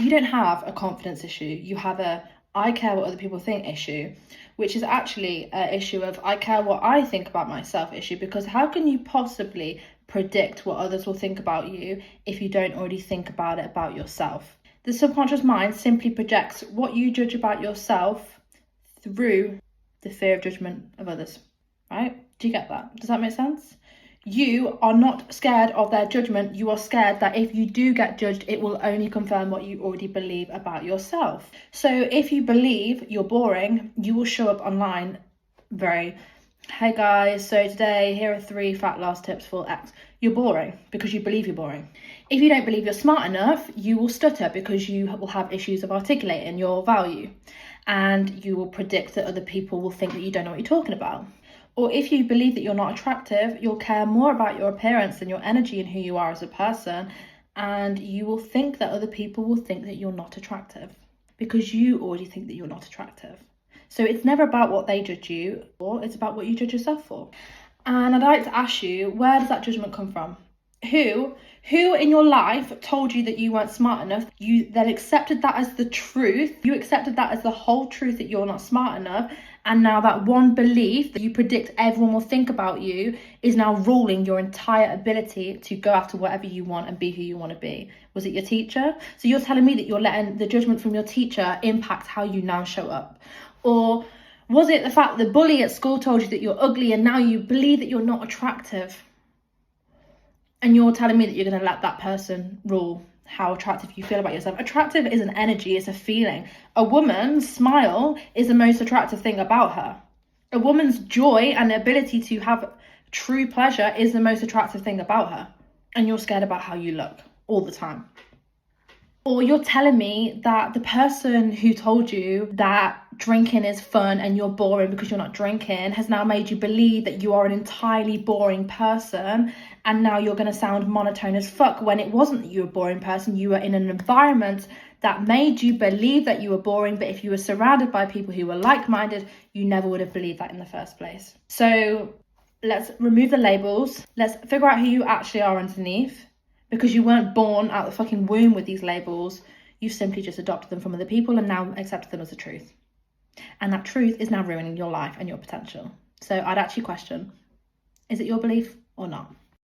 You don't have a confidence issue. You have a I care what other people think issue, which is actually an issue of I care what I think about myself issue, because how can you possibly predict what others will think about you if you don't already think about it about yourself? The subconscious mind simply projects what you judge about yourself through the fear of judgment of others, right? Do you get that? Does that make sense? You are not scared of their judgment. You are scared that if you do get judged, it will only confirm what you already believe about yourself. So if you believe you're boring, you will show up online very, hey guys, so today here are 3 fat loss tips for X. You're boring because you believe you're boring. If you don't believe you're smart enough, you will stutter because you will have issues of articulating your value, and you will predict that other people will think that you don't know what you're talking about. Or if you believe that you're not attractive, you'll care more about your appearance than your energy and who you are as a person, and you will think that other people will think that you're not attractive because you already think that you're not attractive. So it's never about what they judge you for, it's about what you judge yourself for. And I'd like to ask you, where does that judgment come from? Who in your life told you that you weren't smart enough? You then accepted that as the truth. You accepted that as the whole truth, that you're not smart enough. And now that one belief that you predict everyone will think about you is now ruling your entire ability to go after whatever you want and be who you want to be. Was it your teacher? So you're telling me that you're letting the judgment from your teacher impact how you now show up? Or was it the fact that the bully at school told you that you're ugly and now you believe that you're not attractive? And you're telling me that you're going to let that person rule how attractive you feel about yourself. Attractive is an energy, it's a feeling. A woman's smile is the most attractive thing about her. A woman's joy and ability to have true pleasure is the most attractive thing about her. And you're scared about how you look all the time. Or you're telling me that the person who told you that drinking is fun and you're boring because you're not drinking has now made you believe that you are an entirely boring person, and now you're going to sound monotone as fuck when it wasn't that you were a boring person. You were in an environment that made you believe that you were boring, but if you were surrounded by people who were like-minded, you never would have believed that in the first place. So let's remove the labels. Let's figure out who you actually are underneath. Because you weren't born out the fucking womb with these labels, you simply just adopted them from other people and now accepted them as the truth. And that truth is now ruining your life and your potential. So I'd actually question, is it your belief or not?